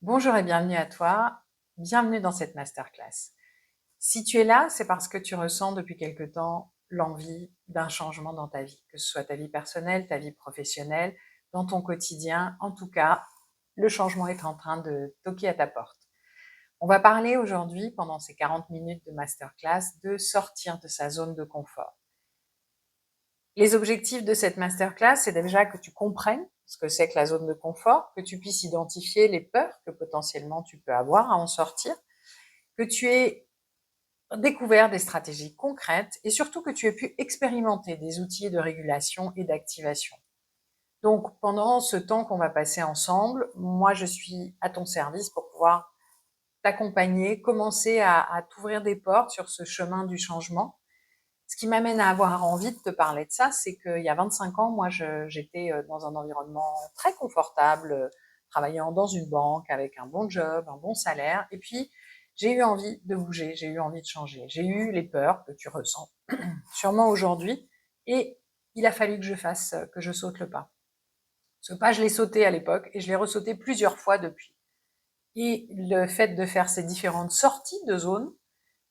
Bonjour et bienvenue à toi. Bienvenue dans cette masterclass. Si tu es là, c'est parce que tu ressens depuis quelque temps l'envie d'un changement dans ta vie, que ce soit ta vie personnelle, ta vie professionnelle, dans ton quotidien. En tout cas, le changement est en train de toquer à ta porte. On va parler aujourd'hui, pendant ces 40 minutes de masterclass, de sortir de sa zone de confort. Les objectifs de cette masterclass, c'est déjà que tu comprennes ce que c'est que la zone de confort, que tu puisses identifier les peurs que potentiellement tu peux avoir à en sortir, que tu aies découvert des stratégies concrètes et surtout que tu aies pu expérimenter des outils de régulation et d'activation. Donc, pendant ce temps qu'on va passer ensemble, moi, je suis à ton service pour pouvoir t'accompagner, commencer à t'ouvrir des portes sur ce chemin du changement. Ce qui m'amène à avoir envie de te parler de ça, c'est qu'il y a 25 ans, moi, j'étais dans un environnement très confortable, travaillant dans une banque avec un bon job, un bon salaire. Et puis, j'ai eu envie de bouger, j'ai eu envie de changer. J'ai eu les peurs que tu ressens sûrement aujourd'hui. Et il a fallu que je saute le pas. Ce pas, je l'ai sauté à l'époque et je l'ai ressauté plusieurs fois depuis. Et le fait de faire ces différentes sorties de zone,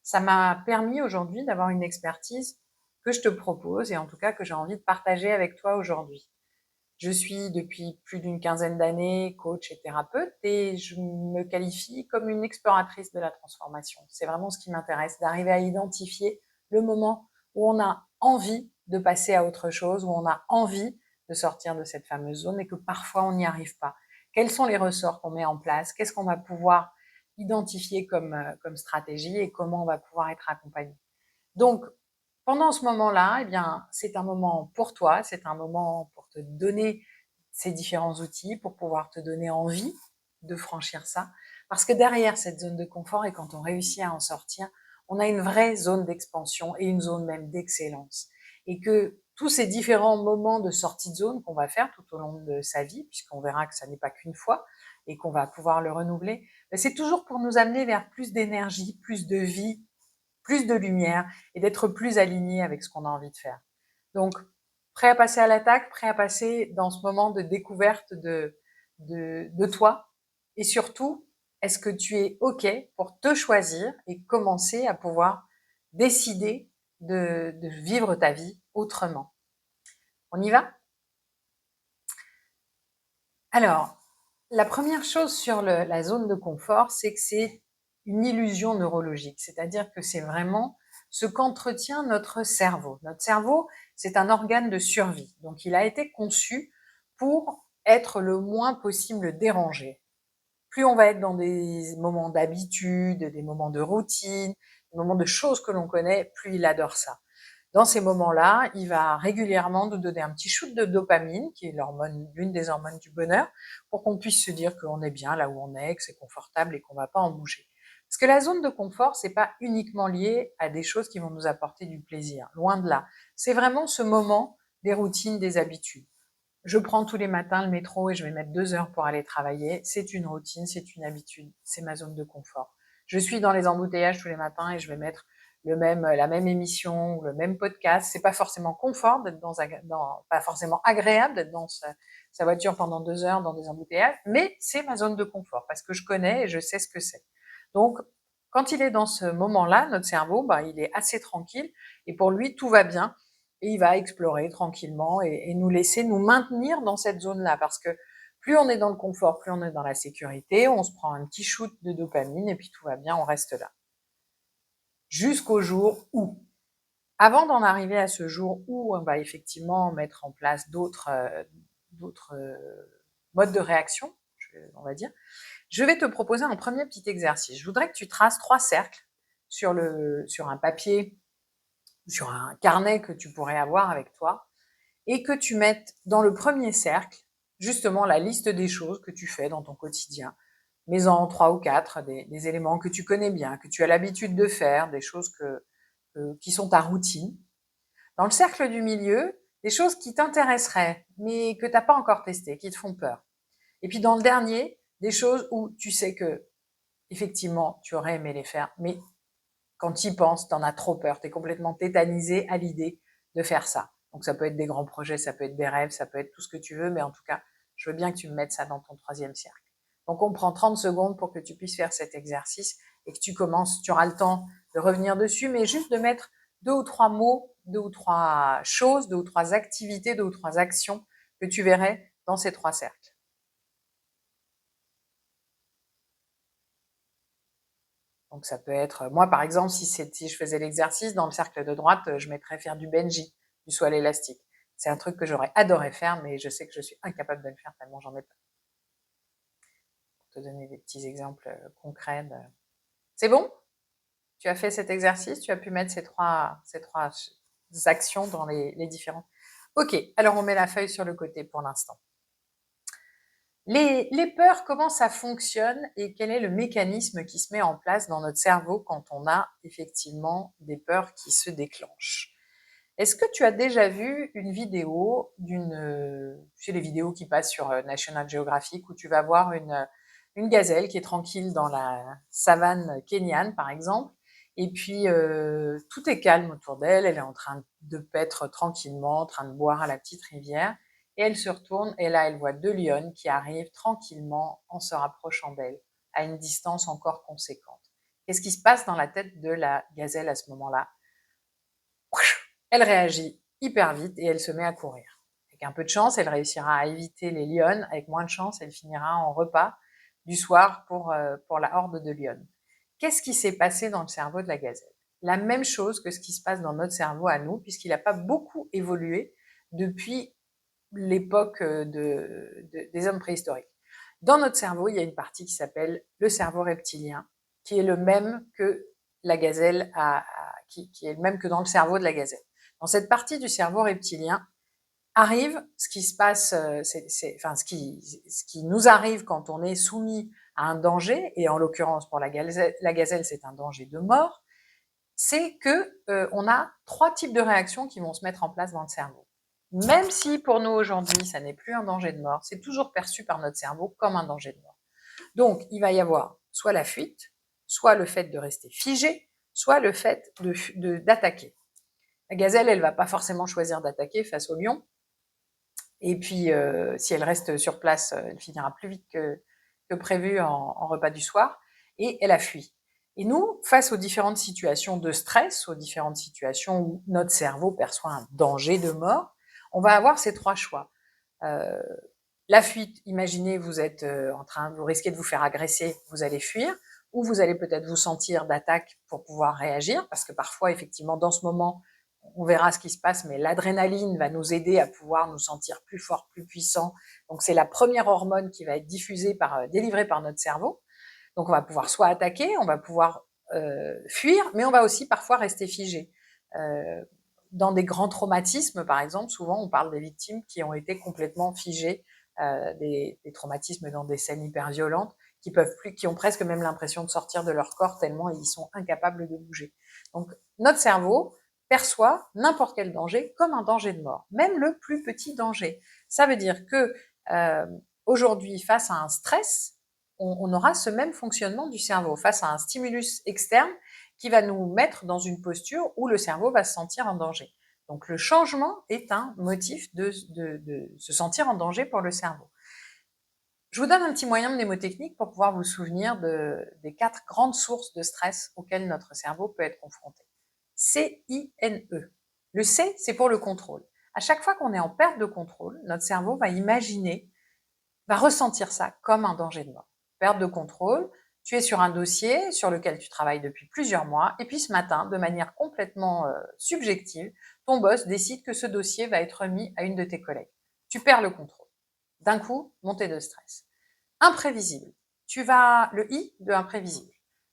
ça m'a permis aujourd'hui d'avoir une expertise que je te propose et en tout cas que j'ai envie de partager avec toi aujourd'hui. Je suis depuis plus d'une quinzaine d'années coach et thérapeute et je me qualifie comme une exploratrice de la transformation. C'est vraiment ce qui m'intéresse, d'arriver à identifier le moment où on a envie de passer à autre chose, où on a envie de sortir de cette fameuse zone et que parfois on n'y arrive pas. Quels sont les ressorts qu'on met en place? Qu'est-ce qu'on va pouvoir identifier comme stratégie et comment on va pouvoir être accompagné? Donc, pendant ce moment-là, eh bien, c'est un moment pour toi, c'est un moment pour te donner ces différents outils, pour pouvoir te donner envie de franchir ça. Parce que derrière cette zone de confort, et quand on réussit à en sortir, on a une vraie zone d'expansion et une zone même d'excellence. Et que tous ces différents moments de sortie de zone qu'on va faire tout au long de sa vie, puisqu'on verra que ça n'est pas qu'une fois et qu'on va pouvoir le renouveler, c'est toujours pour nous amener vers plus d'énergie, plus de vie, plus de lumière et d'être plus aligné avec ce qu'on a envie de faire. Donc, prêt à passer à l'attaque, prêt à passer dans ce moment de découverte de toi et surtout, est-ce que tu es OK pour te choisir et commencer à pouvoir décider de vivre ta vie autrement? On y va? Alors, la première chose sur la zone de confort, c'est que c'est une illusion neurologique, c'est-à-dire que c'est vraiment ce qu'entretient notre cerveau. Notre cerveau, c'est un organe de survie, donc il a été conçu pour être le moins possible dérangé. Plus on va être dans des moments d'habitude, des moments de routine, des moments de choses que l'on connaît, plus il adore ça. Dans ces moments-là, il va régulièrement nous donner un petit shoot de dopamine, qui est l'hormone, l'une des hormones du bonheur, pour qu'on puisse se dire qu'on est bien là où on est, que c'est confortable et qu'on ne va pas en bouger. Parce que la zone de confort, c'est pas uniquement lié à des choses qui vont nous apporter du plaisir, loin de là. C'est vraiment ce moment des routines, des habitudes. Je prends tous les matins le métro et je vais mettre 2 heures pour aller travailler. C'est une routine, c'est une habitude, c'est ma zone de confort. Je suis dans les embouteillages tous les matins et je vais mettre la même émission ou le même podcast. C'est pas forcément confort d'être pas forcément agréable d'être dans sa voiture pendant 2 heures dans des embouteillages, mais c'est ma zone de confort parce que je connais et je sais ce que c'est. Donc, quand il est dans ce moment-là, notre cerveau, il est assez tranquille et pour lui, tout va bien et il va explorer tranquillement et nous laisser nous maintenir dans cette zone-là parce que plus on est dans le confort, plus on est dans la sécurité, on se prend un petit shoot de dopamine et puis tout va bien, on reste là. Jusqu'au jour où, avant d'en arriver à ce jour où on va effectivement mettre en place d'autres modes de réaction, on va dire, je vais te proposer un premier petit exercice. Je voudrais que tu traces 3 cercles sur un papier, sur un carnet que tu pourrais avoir avec toi et que tu mettes dans le premier cercle justement la liste des choses que tu fais dans ton quotidien. Mets-en 3 ou 4, des éléments que tu connais bien, que tu as l'habitude de faire, des choses qui sont ta routine. Dans le cercle du milieu, des choses qui t'intéresseraient, mais que tu n'as pas encore testées, qui te font peur. Et puis dans le dernier, des choses où tu sais que effectivement, tu aurais aimé les faire, mais quand tu y penses, tu en as trop peur, tu es complètement tétanisé à l'idée de faire ça. Donc ça peut être des grands projets, ça peut être des rêves, ça peut être tout ce que tu veux, mais en tout cas, je veux bien que tu me mettes ça dans ton troisième cercle. Donc, on prend 30 secondes pour que tu puisses faire cet exercice et que tu commences, tu auras le temps de revenir dessus, mais juste de mettre 2 ou 3 mots, 2 ou 3 choses, 2 ou 3 activités, 2 ou 3 actions que tu verrais dans ces 3 cercles. Donc, ça peut être, moi par exemple, si je faisais l'exercice, dans le cercle de droite, je mettrais faire du Benji, du saut à l'élastique. C'est un truc que j'aurais adoré faire, mais je sais que je suis incapable de le faire tellement j'en ai peur. Pour te donner des petits exemples concrets. C'est bon? Tu as fait cet exercice, tu as pu mettre ces trois actions dans les différents. Ok, alors on met la feuille sur le côté pour l'instant. Les peurs, comment ça fonctionne et quel est le mécanisme qui se met en place dans notre cerveau quand on a effectivement des peurs qui se déclenchent? Est-ce que tu as déjà vu une vidéo tu sais, les vidéos qui passent sur National Geographic où tu vas voir une gazelle qui est tranquille dans la savane kenyane, par exemple, et puis tout est calme autour d'elle, elle est en train de paître tranquillement, en train de boire à la petite rivière, et elle se retourne, et là, elle voit 2 lionnes qui arrivent tranquillement en se rapprochant d'elle, à une distance encore conséquente. Qu'est-ce qui se passe dans la tête de la gazelle à ce moment-là? Elle réagit hyper vite et elle se met à courir. Avec un peu de chance, elle réussira à éviter les lionnes. Avec moins de chance, elle finira en repas du soir pour la horde de lionnes. Qu'est-ce qui s'est passé dans le cerveau de la gazelle? La même chose que ce qui se passe dans notre cerveau à nous, puisqu'il n'a pas beaucoup évolué depuis l'époque des hommes préhistoriques. Dans notre cerveau, il y a une partie qui s'appelle le cerveau reptilien, qui est le même que la gazelle qui est le même que dans le cerveau de la gazelle. Dans cette partie du cerveau reptilien arrive ce qui se passe, ce qui nous arrive quand on est soumis à un danger, et en l'occurrence pour la gazelle c'est un danger de mort, c'est que on a 3 types de réactions qui vont se mettre en place dans le cerveau. Même si pour nous aujourd'hui ça n'est plus un danger de mort, c'est toujours perçu par notre cerveau comme un danger de mort. Donc il va y avoir soit la fuite, soit le fait de rester figé, soit le fait d'attaquer. La gazelle, elle va pas forcément choisir d'attaquer face au lion. Et puis, si elle reste sur place, elle finira plus vite que prévu en repas du soir. Et elle a fui. Et nous, face aux différentes situations de stress, aux différentes situations où notre cerveau perçoit un danger de mort, on va avoir ces 3 choix. La fuite, imaginez, vous êtes vous risquez de vous faire agresser, vous allez fuir, ou vous allez peut-être vous sentir d'attaque pour pouvoir réagir, parce que parfois, effectivement, dans ce moment, on verra ce qui se passe, mais l'adrénaline va nous aider à pouvoir nous sentir plus forts, plus puissants. Donc, c'est la première hormone qui va être délivrée par notre cerveau. Donc, on va pouvoir soit attaquer, on va pouvoir fuir, mais on va aussi parfois rester figé. Dans des grands traumatismes, par exemple, souvent, on parle des victimes qui ont été complètement figées, des traumatismes dans des scènes hyper violentes, qui ont presque même l'impression de sortir de leur corps tellement ils sont incapables de bouger. Donc, notre cerveau perçoit n'importe quel danger comme un danger de mort, même le plus petit danger. Ça veut dire que aujourd'hui, face à un stress, on aura ce même fonctionnement du cerveau face à un stimulus externe qui va nous mettre dans une posture où le cerveau va se sentir en danger. Donc le changement est un motif de se sentir en danger pour le cerveau. Je vous donne un petit moyen mnémotechnique pour pouvoir vous souvenir des 4 grandes sources de stress auxquelles notre cerveau peut être confronté. C-I-N-E. Le C, c'est pour le contrôle. À chaque fois qu'on est en perte de contrôle, notre cerveau va ressentir ça comme un danger de mort. Perte de contrôle, tu es sur un dossier sur lequel tu travailles depuis plusieurs mois, et puis ce matin, de manière complètement subjective, ton boss décide que ce dossier va être remis à une de tes collègues. Tu perds le contrôle. D'un coup, montée de stress. Imprévisible. Le I de imprévisible.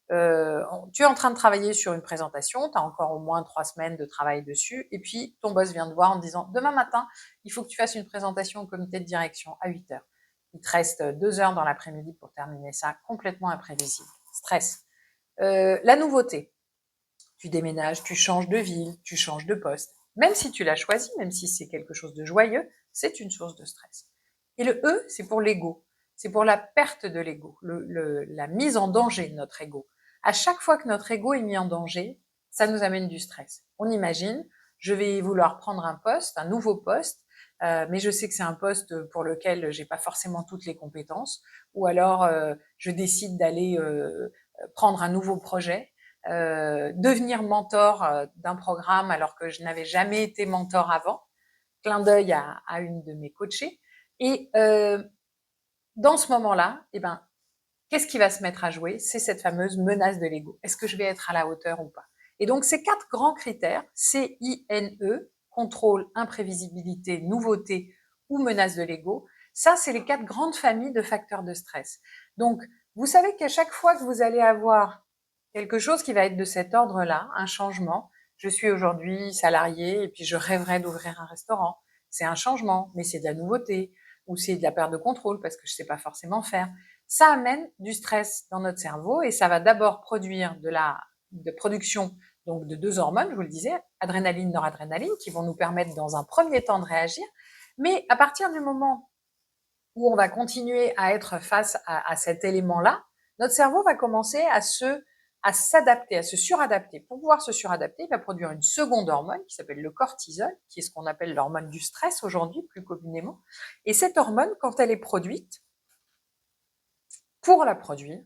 Tu es en train de travailler sur une présentation, tu as encore au moins 3 semaines de travail dessus, et puis ton boss vient te voir en te disant, demain matin, il faut que tu fasses une présentation au comité de direction à 8 heures. Il te reste 2 heures dans l'après-midi pour terminer ça, complètement imprévisible. Stress. La nouveauté. Tu déménages, tu changes de ville, tu changes de poste. Même si tu l'as choisi, même si c'est quelque chose de joyeux, c'est une source de stress. Et le E, c'est pour l'ego. C'est pour la perte de l'ego, la mise en danger de notre ego. À chaque fois que notre ego est mis en danger, ça nous amène du stress. On imagine, je vais vouloir prendre un poste, un nouveau poste, mais je sais que c'est un poste pour lequel j'ai pas forcément toutes les compétences, ou alors je décide d'aller prendre un nouveau projet, devenir mentor d'un programme alors que je n'avais jamais été mentor avant. Clin d'œil à une de mes coachées. Et dans ce moment-là, eh ben, qu'est-ce qui va se mettre à jouer? C'est cette fameuse menace de l'ego. Est-ce que je vais être à la hauteur ou pas? Et donc, ces 4 grands critères, CINE, contrôle, imprévisibilité, nouveauté ou menace de l'ego, ça, c'est les 4 grandes familles de facteurs de stress. Donc, vous savez qu'à chaque fois que vous allez avoir quelque chose qui va être de cet ordre-là, un changement, je suis aujourd'hui salarié et puis je rêverais d'ouvrir un restaurant. C'est un changement, mais c'est de la nouveauté ou c'est de la perte de contrôle parce que je sais pas forcément faire. Ça amène du stress dans notre cerveau et ça va d'abord produire de production donc de 2 hormones, je vous le disais, adrénaline, noradrénaline, qui vont nous permettre dans un premier temps de réagir. Mais à partir du moment où on va continuer à être face à cet élément-là, notre cerveau va commencer à s'adapter, à se suradapter. Pour pouvoir se suradapter, il va produire une seconde hormone qui s'appelle le cortisol, qui est ce qu'on appelle l'hormone du stress aujourd'hui, plus communément. Et cette hormone, quand elle est produite, pour la produire,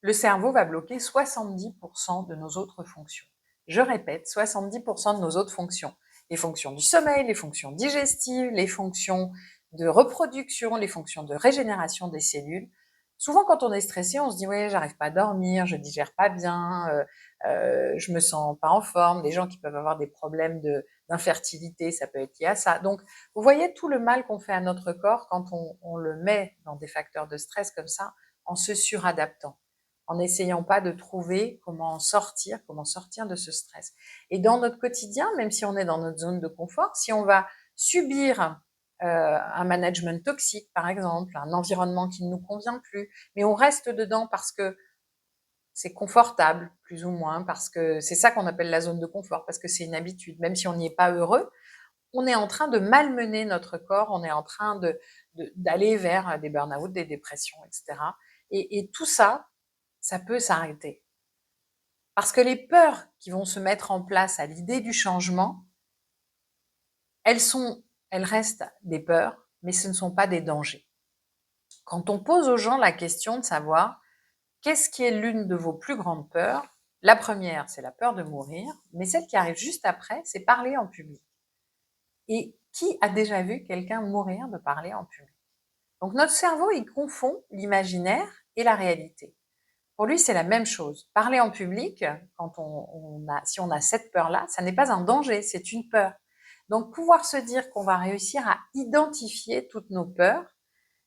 le cerveau va bloquer 70% de nos autres fonctions. Je répète, 70% de nos autres fonctions. Les fonctions du sommeil, les fonctions digestives, les fonctions de reproduction, les fonctions de régénération des cellules. Souvent, quand on est stressé, on se dit ouais, j'arrive pas à dormir, je digère pas bien, je me sens pas en forme. Les gens qui peuvent avoir des problèmes d'infertilité, ça peut être lié à ça. Donc, vous voyez tout le mal qu'on fait à notre corps quand on le met dans des facteurs de stress comme ça, en se suradaptant, en n'essayant pas de trouver comment sortir de ce stress. Et dans notre quotidien, même si on est dans notre zone de confort, si on va subir un management toxique, par exemple, un environnement qui ne nous convient plus, mais on reste dedans parce que c'est confortable, plus ou moins, parce que c'est ça qu'on appelle la zone de confort, parce que c'est une habitude. Même si on n'y est pas heureux, on est en train de malmener notre corps, on est en train d'aller vers des burn-out, des dépressions, etc. Et tout ça, ça peut s'arrêter. Parce que les peurs qui vont se mettre en place à l'idée du changement, elles restent des peurs, mais ce ne sont pas des dangers. Quand on pose aux gens la question de savoir qu'est-ce qui est l'une de vos plus grandes peurs, la première, c'est la peur de mourir, mais celle qui arrive juste après, c'est parler en public. Et qui a déjà vu quelqu'un mourir de parler en public? Donc notre cerveau, il confond l'imaginaire et la réalité. Pour lui, c'est la même chose. Parler en public, quand si on a cette peur-là, ça n'est pas un danger, c'est une peur. Donc pouvoir se dire qu'on va réussir à identifier toutes nos peurs,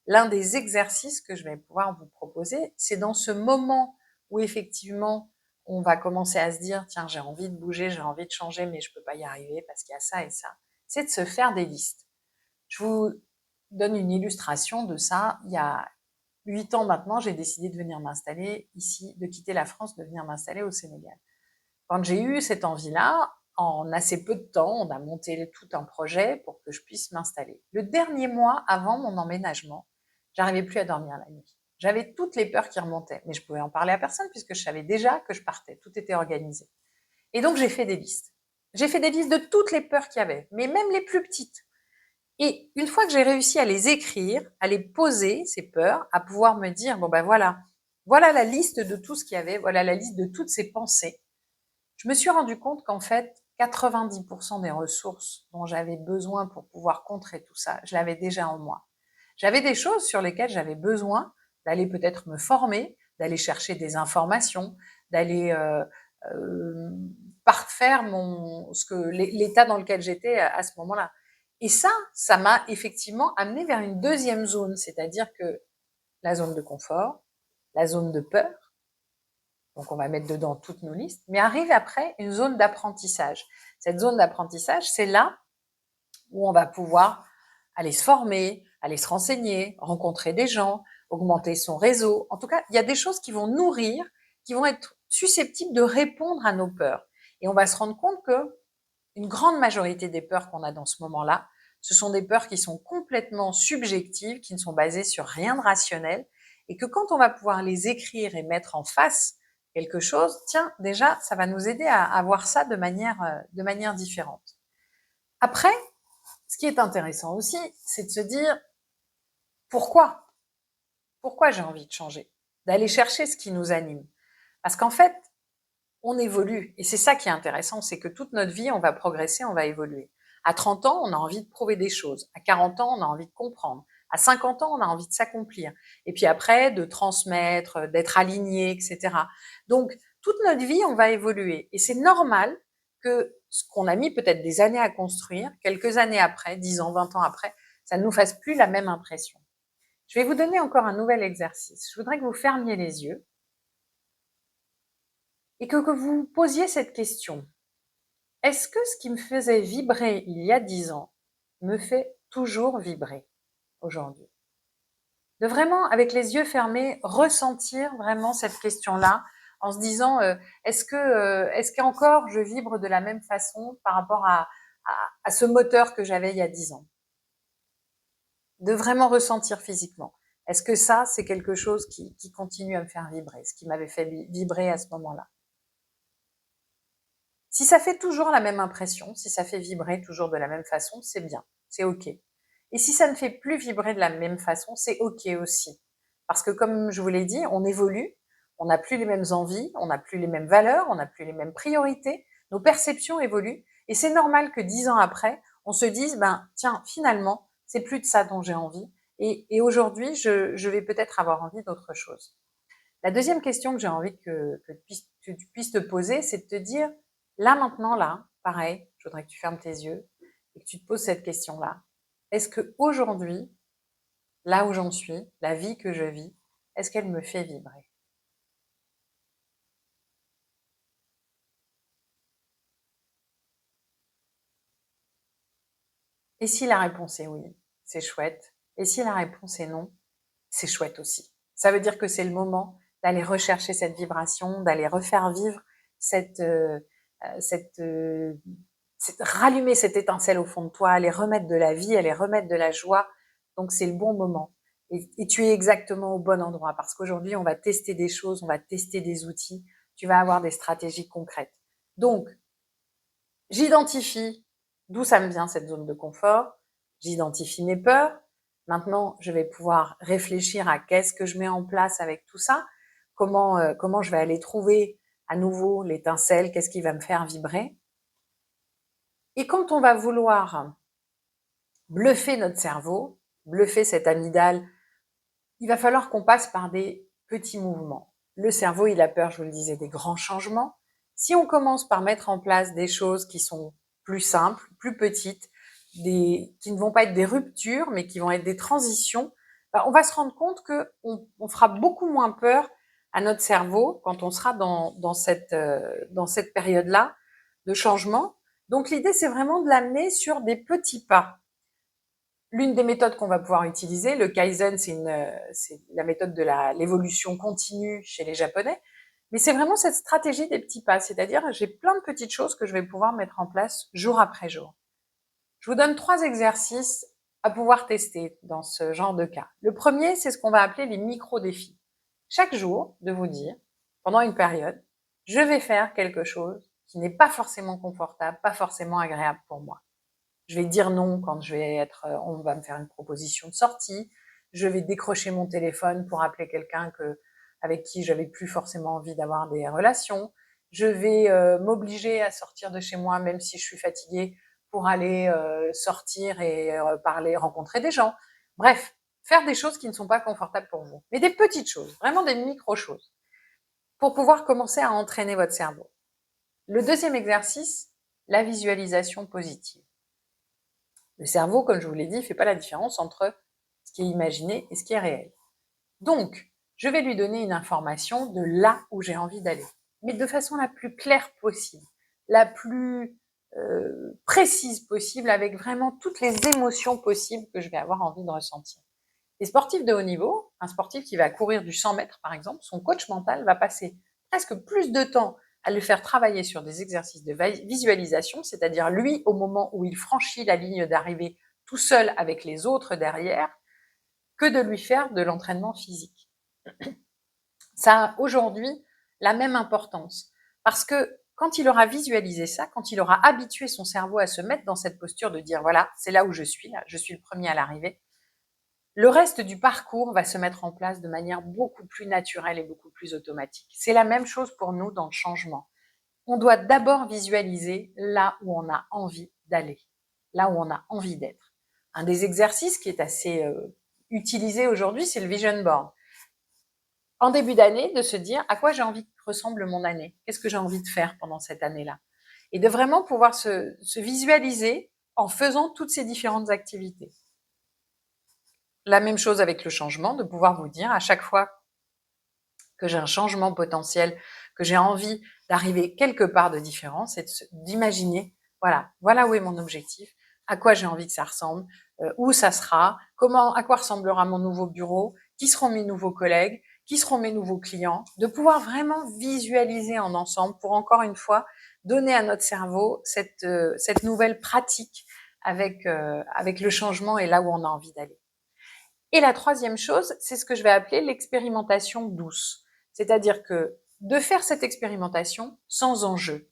l'un des exercices que je vais pouvoir vous proposer, c'est dans ce moment où effectivement on va commencer à se dire tiens, j'ai envie de bouger, j'ai envie de changer, mais je peux pas y arriver parce qu'il y a ça et ça. C'est de se faire des listes. Je vous donne une illustration de ça. Il y a 8 ans maintenant, j'ai décidé de venir m'installer ici, de quitter la France, de venir m'installer au Sénégal. Quand j'ai eu cette envie-là, en assez peu de temps, on a monté tout un projet pour que je puisse m'installer. Le dernier mois avant mon emménagement, j'arrivais plus à dormir la nuit. J'avais toutes les peurs qui remontaient, mais je pouvais en parler à personne puisque je savais déjà que je partais. Tout était organisé. Et donc, j'ai fait des listes. J'ai fait des listes de toutes les peurs qu'il y avait, mais même les plus petites. Et une fois que j'ai réussi à les écrire, à les poser, ces peurs, à pouvoir me dire, bon ben voilà, voilà la liste de tout ce qu'il y avait, voilà la liste de toutes ces pensées, je me suis rendu compte qu'en fait, 90% des ressources dont j'avais besoin pour pouvoir contrer tout ça, je l'avais déjà en moi. J'avais des choses sur lesquelles j'avais besoin d'aller peut-être me former, d'aller chercher des informations, d'aller parfaire l'état dans lequel j'étais à ce moment-là. Et ça m'a effectivement amené vers une deuxième zone, c'est-à-dire que la zone de confort, la zone de peur, donc on va mettre dedans toutes nos listes, mais arrive après une zone d'apprentissage. Cette zone d'apprentissage, c'est là où on va pouvoir aller se former, aller se renseigner, rencontrer des gens, augmenter son réseau. En tout cas, il y a des choses qui vont nourrir, qui vont être susceptibles de répondre à nos peurs. Et on va se rendre compte que une grande majorité des peurs qu'on a dans ce moment-là, ce sont des peurs qui sont complètement subjectives, qui ne sont basées sur rien de rationnel, et que quand on va pouvoir les écrire et mettre en face quelque chose, tiens, déjà, ça va nous aider à voir ça de manière différente. Après, Ce qui est intéressant aussi, c'est de se dire pourquoi? Pourquoi j'ai envie de changer? D'aller chercher ce qui nous anime. Parce qu'en fait, on évolue. Et c'est ça qui est intéressant, c'est que toute notre vie, on va progresser, on va évoluer. À 30 ans, on a envie de prouver des choses. À 40 ans, on a envie de comprendre. À 50 ans, on a envie de s'accomplir. Et puis après, de transmettre, d'être aligné, etc. Donc, toute notre vie, on va évoluer. Et c'est normal que ce qu'on a mis peut-être des années à construire, quelques années après, 10 ans, 20 ans après, ça ne nous fasse plus la même impression. Je vais vous donner encore un nouvel exercice. Je voudrais que vous fermiez les yeux et que vous posiez cette question. Est-ce que ce qui me faisait vibrer il y a 10 ans me fait toujours vibrer aujourd'hui? De vraiment, avec les yeux fermés, ressentir vraiment cette question-là en se disant est-ce qu'encore je vibre de la même façon par rapport à ce moteur que j'avais il y a 10 ans? De vraiment ressentir physiquement. Est-ce que ça, c'est quelque chose qui continue à me faire vibrer, ce qui m'avait fait vibrer à ce moment-là? Si ça fait toujours la même impression, si ça fait vibrer toujours de la même façon, c'est bien, c'est OK. Et si ça ne fait plus vibrer de la même façon, c'est OK aussi. Parce que comme je vous l'ai dit, on évolue, on n'a plus les mêmes envies, on n'a plus les mêmes valeurs, on n'a plus les mêmes priorités, nos perceptions évoluent, et c'est normal que 10 ans après, on se dise, ben tiens, finalement, c'est plus de ça dont j'ai envie, et aujourd'hui, je vais peut-être avoir envie d'autre chose. La deuxième question que j'ai envie que tu puisses te poser, c'est de te dire, là maintenant, là, pareil, je voudrais que tu fermes tes yeux et que tu te poses cette question-là. Est-ce que aujourd'hui, là où j'en suis, la vie que je vis, est-ce qu'elle me fait vibrer? Et si la réponse est oui, c'est chouette. Et si la réponse est non, c'est chouette aussi. Ça veut dire que c'est le moment d'aller rechercher cette vibration, d'aller refaire vivre cette, euh, cette, euh, rallumer cette étincelle au fond de toi, aller remettre de la vie, aller remettre de la joie. Donc c'est le bon moment. Et tu es exactement au bon endroit parce qu'aujourd'hui, on va tester des choses, on va tester des outils, tu vas avoir des stratégies concrètes. Donc, j'identifie d'où ça me vient cette zone de confort, j'identifie mes peurs. Maintenant, je vais pouvoir réfléchir à qu'est-ce que je mets en place avec tout ça, comment je vais aller trouver à nouveau l'étincelle, qu'est-ce qui va me faire vibrer. Et quand on va vouloir bluffer notre cerveau, bluffer cette amygdale, il va falloir qu'on passe par des petits mouvements. Le cerveau, il a peur, je vous le disais, des grands changements. Si on commence par mettre en place des choses qui sont plus simples, plus petites, qui ne vont pas être des ruptures, mais qui vont être des transitions, on va se rendre compte qu'on fera beaucoup moins peur à notre cerveau quand on sera dans cette période-là de changement. Donc l'idée, c'est vraiment de l'amener sur des petits pas. L'une des méthodes qu'on va pouvoir utiliser, le Kaizen, c'est la méthode de l'évolution continue chez les Japonais, mais c'est vraiment cette stratégie des petits pas, c'est-à-dire j'ai plein de petites choses que je vais pouvoir mettre en place jour après jour. Je vous donne 3 exercices à pouvoir tester dans ce genre de cas. Le premier, c'est ce qu'on va appeler les micro-défis. Chaque jour, de vous dire, pendant une période, je vais faire quelque chose qui n'est pas forcément confortable, pas forcément agréable pour moi. Je vais dire non quand on va me faire une proposition de sortie. Je vais décrocher mon téléphone pour appeler quelqu'un avec qui j'avais plus forcément envie d'avoir des relations. Je vais m'obliger à sortir de chez moi, même si je suis fatiguée, pour aller sortir et parler, rencontrer des gens. Bref, faire des choses qui ne sont pas confortables pour vous. Mais des petites choses, vraiment des micro-choses, pour pouvoir commencer à entraîner votre cerveau. Le deuxième exercice, la visualisation positive. Le cerveau, comme je vous l'ai dit, ne fait pas la différence entre ce qui est imaginé et ce qui est réel. Donc, je vais lui donner une information de là où j'ai envie d'aller, mais de façon la plus claire possible, la plus précise possible, avec vraiment toutes les émotions possibles que je vais avoir envie de ressentir. Les sportifs de haut niveau, un sportif qui va courir du 100 mètres par exemple, son coach mental va passer presque plus de temps à le faire travailler sur des exercices de visualisation, c'est-à-dire lui au moment où il franchit la ligne d'arrivée tout seul avec les autres derrière, que de lui faire de l'entraînement physique. Ça a aujourd'hui la même importance parce que quand il aura visualisé ça, quand il aura habitué son cerveau à se mettre dans cette posture de dire, voilà, c'est là où je suis, là, je suis le premier à l'arrivée, le reste du parcours va se mettre en place de manière beaucoup plus naturelle et beaucoup plus automatique. C'est la même chose pour nous dans le changement. On doit d'abord visualiser là où on a envie d'aller, là où on a envie d'être. Un des exercices qui est assez utilisé aujourd'hui, c'est le vision board. En début d'année, de se dire à quoi j'ai envie que ressemble mon année, qu'est-ce que j'ai envie de faire pendant cette année-là, et de vraiment pouvoir se visualiser en faisant toutes ces différentes activités. La même chose avec le changement, de pouvoir vous dire à chaque fois que j'ai un changement potentiel, que j'ai envie d'arriver quelque part de différent, c'est d'imaginer, voilà où est mon objectif, à quoi j'ai envie que ça ressemble, où ça sera, à quoi ressemblera mon nouveau bureau, qui seront mes nouveaux collègues, qui seront mes nouveaux clients, de pouvoir vraiment visualiser en ensemble pour encore une fois donner à notre cerveau cette nouvelle pratique avec le changement et là où on a envie d'aller. Et la troisième chose, c'est ce que je vais appeler l'expérimentation douce. C'est-à-dire que de faire cette expérimentation sans enjeu,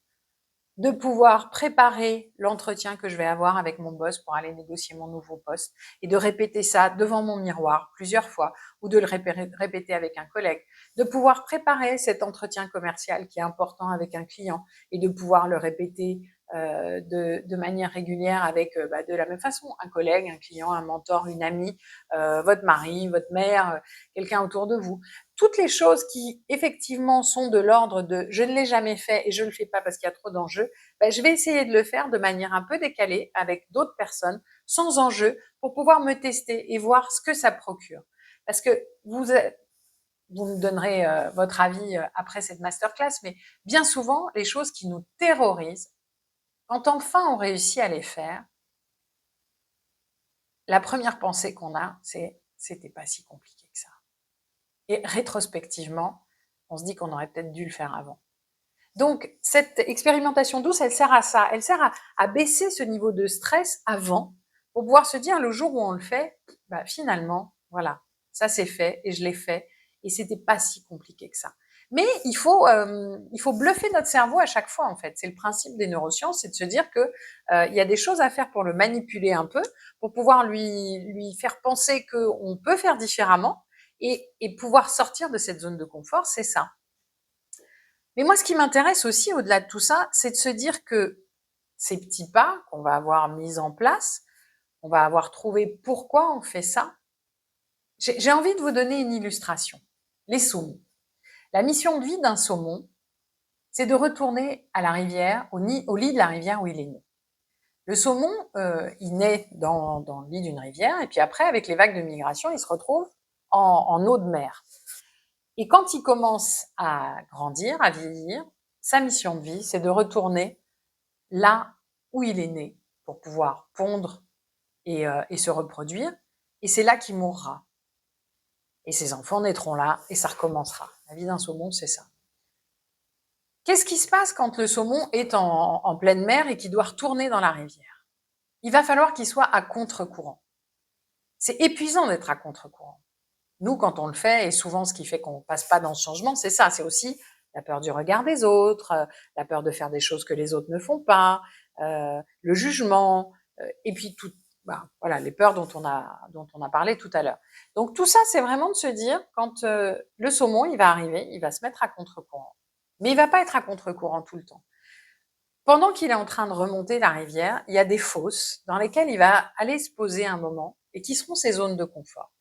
de pouvoir préparer l'entretien que je vais avoir avec mon boss pour aller négocier mon nouveau poste et de répéter ça devant mon miroir plusieurs fois ou de le répéter avec un collègue, de pouvoir préparer cet entretien commercial qui est important avec un client et de pouvoir le répéter de manière régulière avec de la même façon, un collègue, un client, un mentor, une amie, votre mari, votre mère, quelqu'un autour de vous. Toutes les choses qui effectivement sont de l'ordre de je ne l'ai jamais fait et je ne le fais pas parce qu'il y a trop d'enjeux, je vais essayer de le faire de manière un peu décalée avec d'autres personnes sans enjeu pour pouvoir me tester et voir ce que ça procure. Parce que vous me donnerez votre avis après cette masterclass, mais bien souvent, les choses qui nous terrorisent, quand enfin on réussit à les faire, la première pensée qu'on a, c'est c'était pas si compliqué que ça. Et rétrospectivement, on se dit qu'on aurait peut-être dû le faire avant. Donc, cette expérimentation douce, elle sert à ça. Elle sert à baisser ce niveau de stress avant pour pouvoir se dire le jour où on le fait, finalement, voilà, ça c'est fait et je l'ai fait et c'était pas si compliqué que ça. Mais il faut bluffer notre cerveau à chaque fois en fait. C'est le principe des neurosciences, c'est de se dire que il y a des choses à faire pour le manipuler un peu, pour pouvoir lui faire penser qu'on peut faire différemment et pouvoir sortir de cette zone de confort, c'est ça. Mais moi, ce qui m'intéresse aussi, au-delà de tout ça, c'est de se dire que ces petits pas qu'on va avoir mis en place, on va avoir trouvé pourquoi on fait ça. J'ai envie de vous donner une illustration. Les saumons. La mission de vie d'un saumon, c'est de retourner à la rivière, au lit de la rivière où il est né. Le saumon, il naît dans le lit d'une rivière, et puis après, avec les vagues de migration, il se retrouve en eau de mer. Et quand il commence à grandir, à vieillir, sa mission de vie, c'est de retourner là où il est né pour pouvoir pondre et se reproduire. Et c'est là qu'il mourra. Et ses enfants naîtront là et ça recommencera. La vie d'un saumon, c'est ça. Qu'est-ce qui se passe quand le saumon est en pleine mer et qu'il doit retourner dans la rivière? Il va falloir qu'il soit à contre-courant. C'est épuisant d'être à contre-courant. Nous, quand on le fait, et souvent ce qui fait qu'on passe pas dans ce changement, c'est ça, c'est aussi la peur du regard des autres, la peur de faire des choses que les autres ne font pas, le jugement, et puis voilà, les peurs dont on a parlé tout à l'heure. Donc tout ça, c'est vraiment de se dire, quand le saumon, il va arriver, il va se mettre à contre-courant. Mais il va pas être à contre-courant tout le temps. Pendant qu'il est en train de remonter la rivière, il y a des fosses dans lesquelles il va aller se poser un moment et qui seront ses zones de confort.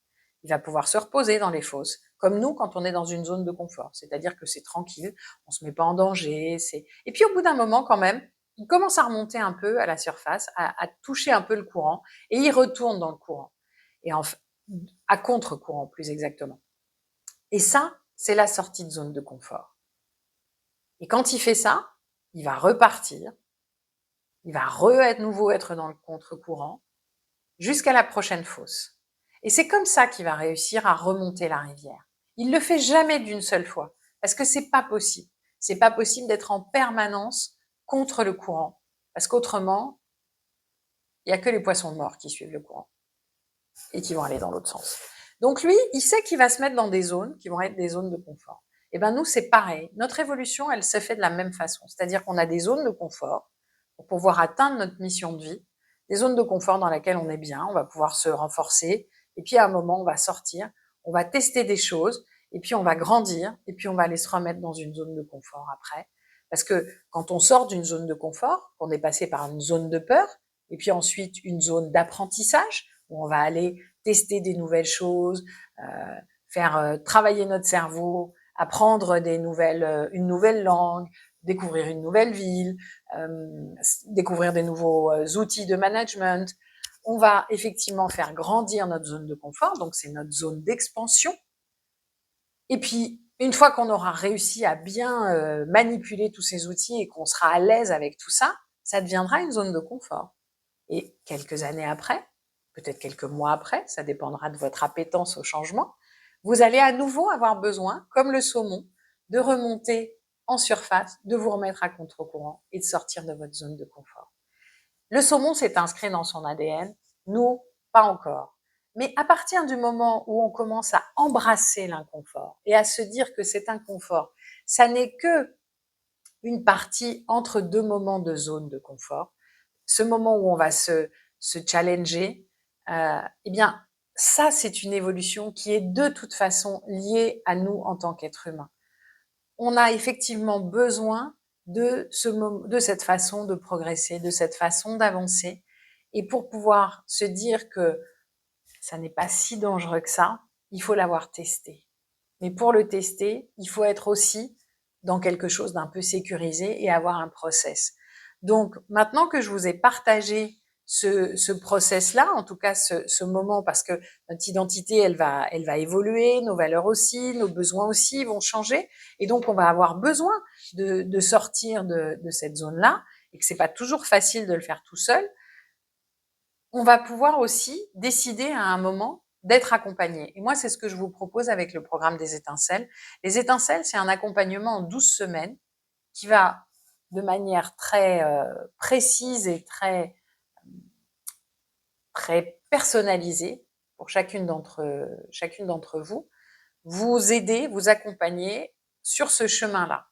Il va pouvoir se reposer dans les fosses, comme nous quand on est dans une zone de confort. C'est-à-dire que c'est tranquille, on se met pas en danger. Et puis au bout d'un moment, quand même, il commence à remonter un peu à la surface, à toucher un peu le courant, et il retourne dans le courant. À contre-courant, plus exactement. Et ça, c'est la sortie de zone de confort. Et quand il fait ça, il va repartir, il va nouveau être dans le contre-courant, jusqu'à la prochaine fosse. Et c'est comme ça qu'il va réussir à remonter la rivière. Il le fait jamais d'une seule fois, parce que c'est pas possible. C'est pas possible d'être en permanence contre le courant, parce qu'autrement, il y a que les poissons morts qui suivent le courant et qui vont aller dans l'autre sens. Donc lui, il sait qu'il va se mettre dans des zones qui vont être des zones de confort. Et ben nous, c'est pareil. Notre évolution, elle se fait de la même façon. C'est-à-dire qu'on a des zones de confort pour pouvoir atteindre notre mission de vie, des zones de confort dans lesquelles on est bien, on va pouvoir se renforcer, et puis à un moment, on va sortir, on va tester des choses, et puis on va grandir, et puis on va aller se remettre dans une zone de confort après. Parce que quand on sort d'une zone de confort, qu'on est passé par une zone de peur, et puis ensuite une zone d'apprentissage, où on va aller tester des nouvelles choses, faire travailler notre cerveau, apprendre une nouvelle langue, découvrir une nouvelle ville, découvrir des nouveaux outils de management. On va effectivement faire grandir notre zone de confort, donc c'est notre zone d'expansion. Et puis, une fois qu'on aura réussi à bien manipuler tous ces outils et qu'on sera à l'aise avec tout ça, ça deviendra une zone de confort. Et quelques années après, peut-être quelques mois après, ça dépendra de votre appétence au changement, vous allez à nouveau avoir besoin, comme le saumon, de remonter en surface, de vous remettre à contre-courant et de sortir de votre zone de confort. Le saumon s'est inscrit dans son ADN, nous, pas encore. Mais à partir du moment où on commence à embrasser l'inconfort et à se dire que cet inconfort, ça n'est que une partie entre deux moments de zone de confort, ce moment où on va se challenger, eh bien, ça, c'est une évolution qui est de toute façon liée à nous en tant qu'êtres humains. On a effectivement besoin de cette façon de progresser, de cette façon d'avancer. Et pour pouvoir se dire que ça n'est pas si dangereux que ça, il faut l'avoir testé. Mais pour le tester, il faut être aussi dans quelque chose d'un peu sécurisé et avoir un process. Donc, maintenant que je vous ai partagé ce process-là, en tout cas ce moment, parce que notre identité, elle va évoluer, nos valeurs aussi, nos besoins aussi vont changer, et donc on va avoir besoin de sortir de cette zone-là, et que c'est pas toujours facile de le faire tout seul. On va pouvoir aussi décider à un moment d'être accompagné. Et moi, c'est ce que je vous propose avec le programme des étincelles. Les étincelles, c'est un accompagnement en 12 semaines qui va, de manière très précise et très personnalisée pour chacune d'entre vous, vous aider, vous accompagner sur ce chemin-là.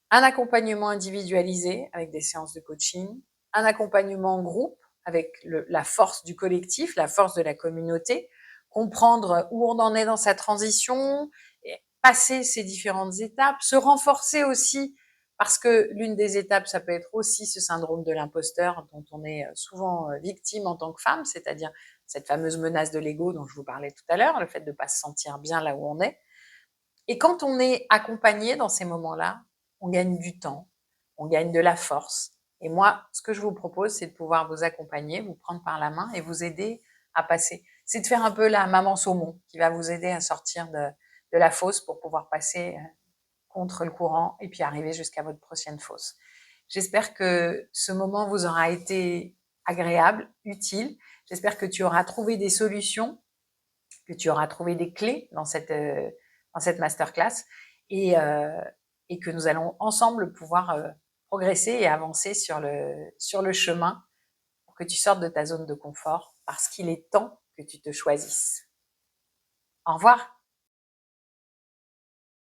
Un accompagnement individualisé avec des séances de coaching, un accompagnement en groupe avec la force du collectif, la force de la communauté, comprendre où on en est dans sa transition, passer ces différentes étapes, se renforcer aussi, parce que l'une des étapes, ça peut être aussi ce syndrome de l'imposteur dont on est souvent victime en tant que femme, c'est-à-dire cette fameuse menace de l'ego dont je vous parlais tout à l'heure, le fait de ne pas se sentir bien là où on est. Et quand on est accompagné dans ces moments-là, on gagne du temps, on gagne de la force. Et moi, ce que je vous propose, c'est de pouvoir vous accompagner, vous prendre par la main et vous aider à passer. C'est de faire un peu la maman saumon qui va vous aider à sortir de la fosse pour pouvoir passer contre le courant et puis arriver jusqu'à votre prochaine fosse. J'espère que ce moment vous aura été agréable, utile. J'espère que tu auras trouvé des solutions, que tu auras trouvé des clés dans cette masterclass et que nous allons ensemble pouvoir progresser et avancer sur le chemin pour que tu sortes de ta zone de confort parce qu'il est temps que tu te choisisses. Au revoir.